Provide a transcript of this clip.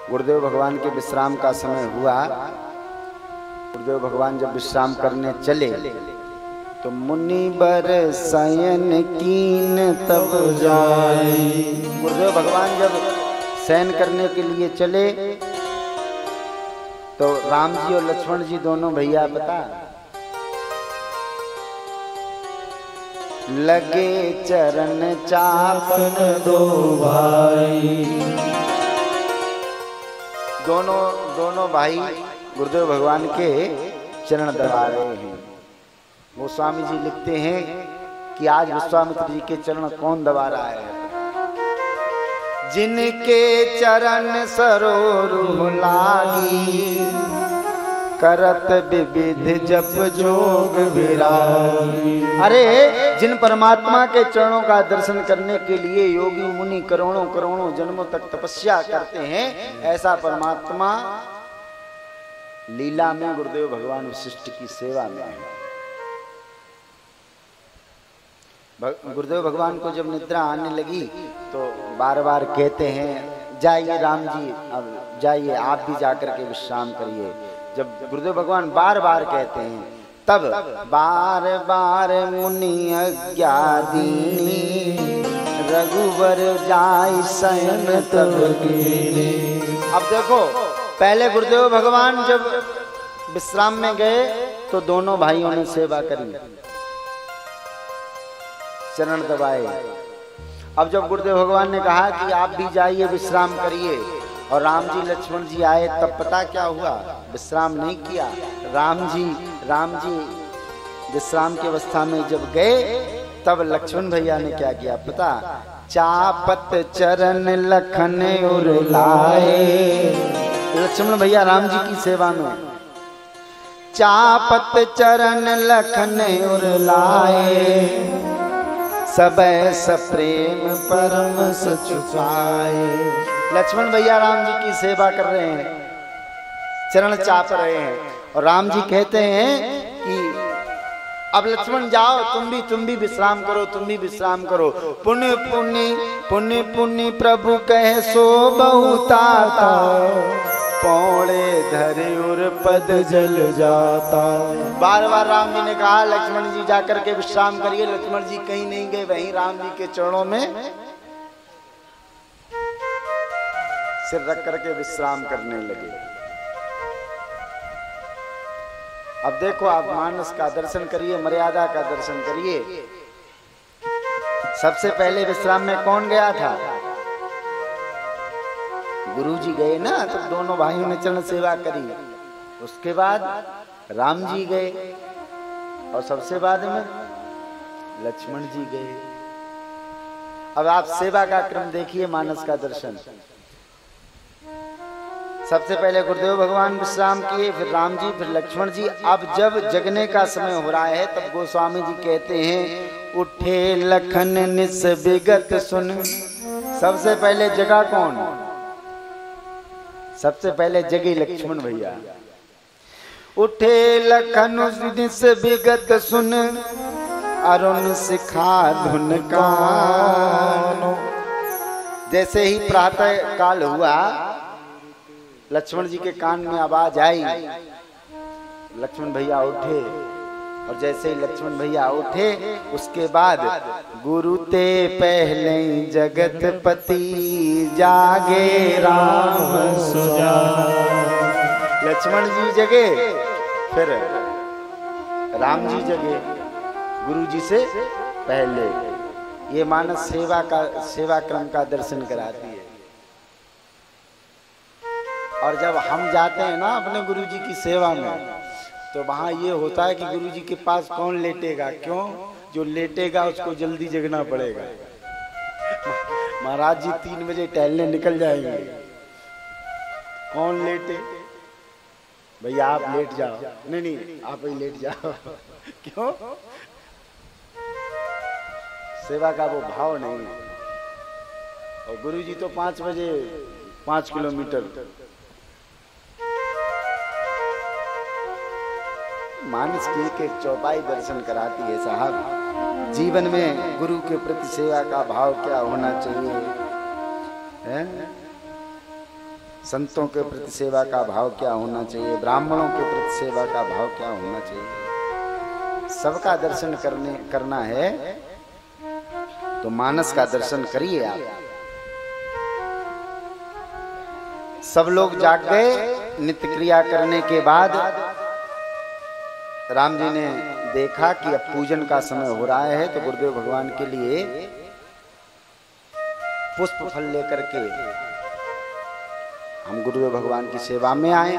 गुरुदेव भगवान के विश्राम का समय हुआ। गुरुदेव भगवान जब विश्राम करने चले तो मुनि बर शयन कीन तब जाए। गुरुदेव भगवान जब शयन करने के लिए चले तो राम जी और लक्ष्मण जी दोनों भैया बता लगे चरण चापन दो भाई। दोनों भाई गुरुदेव भगवान के चरण दबा रहे हैं। वो स्वामी जी लिखते हैं कि आज विश्वामित्र जी के चरण कौन दबा रहा है? जिनके चरण सरोरुह लागी करत विविध जप जोग विरागी। अरे जिन परमात्मा के चरणों का दर्शन करने के लिए योगी मुनि करोड़ों करोड़ों जन्मों तक तपस्या करते हैं, ऐसा परमात्मा लीला में गुरुदेव भगवान वशिष्ठ की सेवा में है। गुरुदेव भगवान को जब निद्रा आने लगी तो बार बार कहते हैं जाइए राम जी, अब जाइए आप भी जाकर के विश्राम करिए। जब गुरुदेव भगवान बार बार कहते हैं तब बार बार मुनि आज्ञा दीनी रघुवर जाय शयन तब कीनी। अब देखो पहले गुरुदेव भगवान जब विश्राम में गए तो दोनों भाइयों ने सेवा करी, चरण दबाए। अब जब गुरुदेव भगवान ने कहा कि आप भी जाइए विश्राम करिए और राम जी लक्ष्मण जी आए तब पता क्या हुआ? विश्राम नहीं किया। राम जी विश्राम की अवस्था में जब गए तब लक्ष्मण भैया ने क्या किया पता? चापत चरण लखन उर लाए। लक्ष्मण भैया राम जी की सेवा में चापत चरण लखन उर लाए सबै सप्रेम परम सचुकाए। लक्ष्मण भैया राम जी की सेवा कर रहे हैं, चरण चाप रहे हैं और राम जी कहते हैं कि अब लक्ष्मण जाओ तुम भी विश्राम करो, तुम भी विश्राम करो। पुण्य पुण्य पुण्य पुण्य प्रभु कहे सो बहुताता पौड़े धरे उर पद जल जाता। बार बार राम जी ने कहा लक्ष्मण जी जाकर के विश्राम करिए। लक्ष्मण जी कहीं नहीं गए, वहीं राम जी के चरणों में सिर रख करके विश्राम करने लगे। अब देखो आप मानस का दर्शन करिए, मर्यादा का दर्शन करिए। सबसे पहले विश्राम में कौन गया था? गुरु जी गए ना, तो दोनों भाइयों ने चरण सेवा करी। उसके बाद राम जी गए और सबसे बाद में लक्ष्मण जी गए। अब आप सेवा का क्रम देखिए, मानस का दर्शन। सबसे पहले गुरुदेव भगवान विश्राम किए, फिर राम जी, फिर लक्ष्मण जी। अब जब जगने का समय हो रहा है तब गोस्वामी जी कहते हैं उठे लखन निस विगत सुन। सबसे पहले जगा कौन? सबसे पहले जगे लक्ष्मण भैया। उठे लखन निस विगत सुन अरुण शिखा धुन कानो। जैसे ही प्रातः काल हुआ लक्ष्मण जी के कान में आवाज आई, लक्ष्मण भैया उठे और जैसे ही लक्ष्मण भैया उठे उसके बाद गुरु ते पहले जगतपति जागे राम सुजा। लक्ष्मण जी जगे, फिर राम जी जगे गुरु जी से पहले। ये मानस सेवा क्रम का दर्शन कराती है। और जब हम जाते हैं ना अपने गुरु जी की सेवा में तो वहाँ ये होता है कि गुरु जी के पास कौन लेटेगा? क्यों? जो लेटेगा उसको जल्दी जगना पड़ेगा। महाराज जी 3 बजे टहलने निकल जाएंगे, कौन लेटे? भैया आप लेट जाओ। नहीं आप ही लेट जाओ। क्यों? सेवा का वो भाव नहीं है। और गुरु जी तो 5 बजे 5 किलोमीटर। मानस की एक चौपाई दर्शन कराती है साहब। जीवन में गुरु के प्रति सेवा का भाव क्या होना चाहिए है? संतों के प्रति सेवा का भाव क्या होना चाहिए, ब्राह्मणों के प्रति सेवा का भाव क्या होना चाहिए। सबका दर्शन करना है तो मानस का दर्शन करिए आप। सब लोग जाग गए। नित्य क्रिया करने के बाद राम जी ने देखा कि अब पूजन का समय हो रहा है, तो गुरुदेव भगवान के लिए पुष्प फल लेकर के हम गुरुदेव भगवान की सेवा में आए।